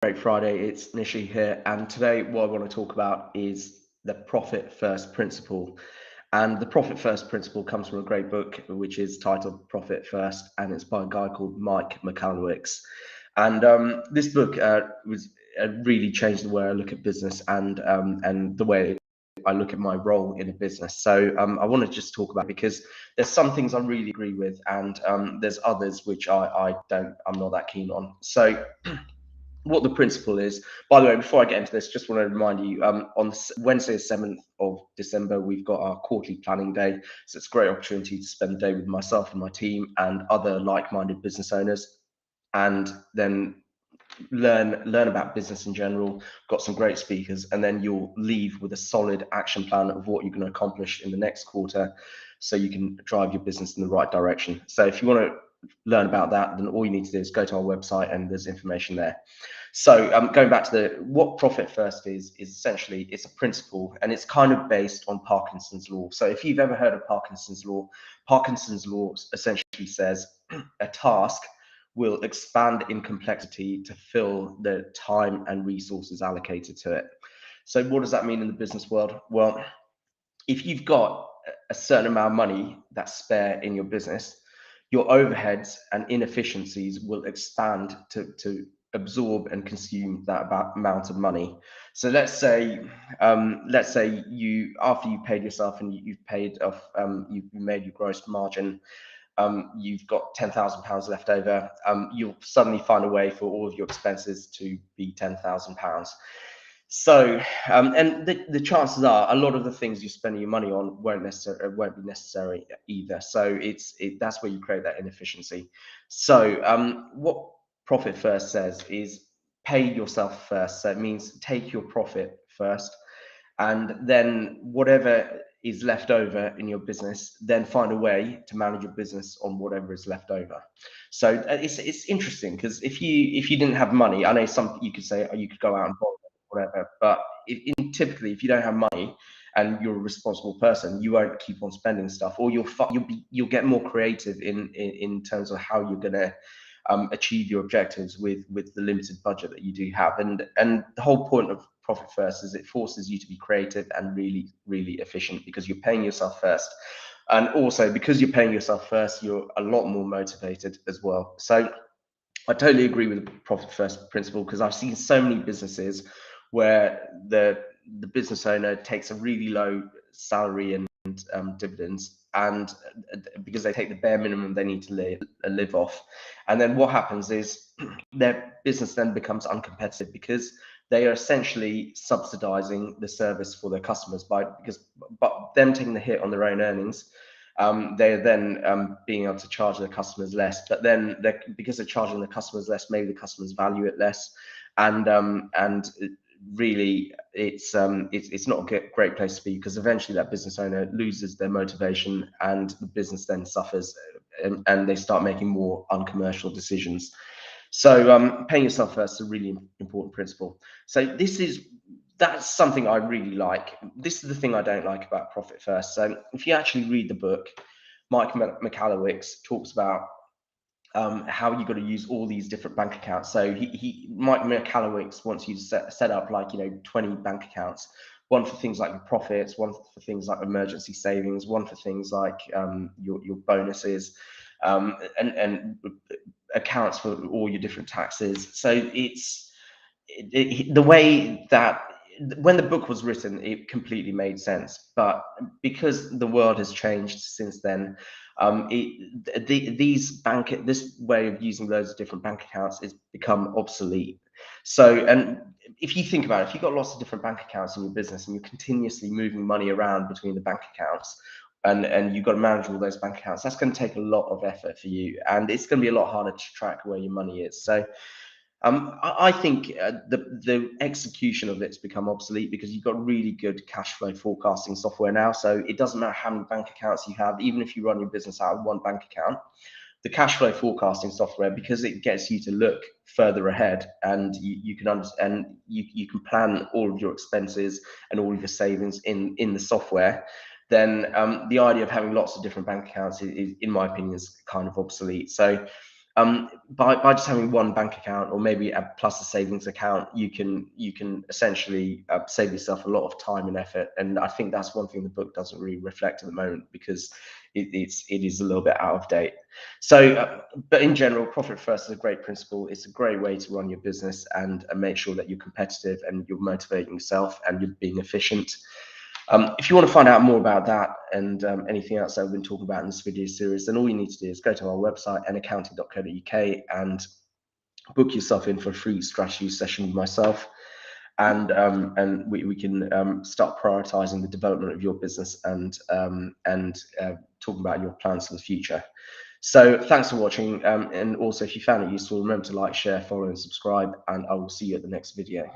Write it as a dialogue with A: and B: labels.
A: Great Friday, it's Nishi here, and today what I want to talk about is the profit first principle. And the profit first principle comes from a great book which is titled Profit First, and it's by a guy called Mike Michalowicz. And this book was really changed the way I look at business and the way I look at my role in a business. So I want to just talk about it because there's some things I really agree with, and there's others which I'm not that keen on. So what the principle is. By the way, before I get into this, just want to remind you, on Wednesday, the 7th of December, we've got our quarterly planning day. So it's a great opportunity to spend the day with myself and my team and other like-minded business owners, and then learn about business in general. Got some great speakers, and then you'll leave with a solid action plan of what you're going to accomplish in the next quarter, so you can drive your business in the right direction. So if you want to learn about that, then all you need to do is go to our website and there's information there. So going back to what profit first is essentially, it's a principle, and it's kind of based on Parkinson's law. So if you've ever heard of Parkinson's law essentially says a task will expand in complexity to fill the time and resources allocated to it. So what does that mean in the business world? Well, if you've got a certain amount of money that's spare in your business, your overheads and inefficiencies will expand to absorb and consume that amount of money. So let's say you, after you paid yourself and you've paid off, you've made your gross margin, you've got £10,000 left over, you'll suddenly find a way for all of your expenses to be £10,000. So, and the chances are a lot of the things you're spending your money on won't be necessary either. So that's where you create that inefficiency. So, what Profit First says is pay yourself first. So it means take your profit first, and then whatever is left over in your business, then find a way to manage your business on whatever is left over. So it's interesting, because if you didn't have money, I know you could say, oh, you could go out and borrow whatever, but typically if you don't have money and you're a responsible person, you won't keep on spending stuff, or you'll get more creative in terms of how you're going to achieve your objectives with the limited budget that you do have. And the whole point of Profit First is it forces you to be creative and really efficient, because you're paying yourself first. And also, because you're paying yourself first, you're a lot more motivated as well. So I totally agree with the Profit First principle, because I've seen so many businesses where the business owner takes a really low salary and dividends, and because they take the bare minimum they need to live off. And then what happens is their business then becomes uncompetitive, because they are essentially subsidizing the service for their customers but them taking the hit on their own earnings. They're then being able to charge their customers less, but then because they're charging the customers less, maybe the customers value it less, and really it's not a great place to be, because eventually that business owner loses their motivation, and the business then suffers, and they start making more uncommercial decisions. So paying yourself first is a really important principle. So that's something I really like. This is the thing I don't like about Profit First. So if you actually read the book, Mike Michalowicz talks about how you got to use all these different bank accounts. So Mike Michalowicz wants you to set up 20 bank accounts, one for things like your profits, one for things like emergency savings, one for things like your bonuses, and accounts for all your different taxes. So the way that when the book was written, it completely made sense, but because the world has changed since then, this way of using loads of different bank accounts has become obsolete. So, and if you think about it, if you've got lots of different bank accounts in your business and you're continuously moving money around between the bank accounts, and you've got to manage all those bank accounts, that's going to take a lot of effort for you, and it's going to be a lot harder to track where your money is. So I think the execution of it's become obsolete, because you've got really good cash flow forecasting software now. So it doesn't matter how many bank accounts you have, even if you run your business out of one bank account, the cash flow forecasting software, because it gets you to look further ahead, and you can understand, you can plan all of your expenses and all of your savings in the software. Then the idea of having lots of different bank accounts is, in my opinion, is kind of obsolete. So By just having one bank account, or maybe plus a savings account, you can essentially save yourself a lot of time and effort. And I think that's one thing the book doesn't really reflect at the moment, because it is a little bit out of date. So, but in general, profit first is a great principle. It's a great way to run your business and make sure that you're competitive and you're motivating yourself and you're being efficient. If you want to find out more about that and anything else that we've been talking about in this video series, then all you need to do is go to our website, naccounting.co.uk, and book yourself in for a free strategy session with myself. And we can start prioritizing the development of your business and talking about your plans for the future. So thanks for watching. And also, if you found it useful, remember to like, share, follow, and subscribe. And I will see you at the next video.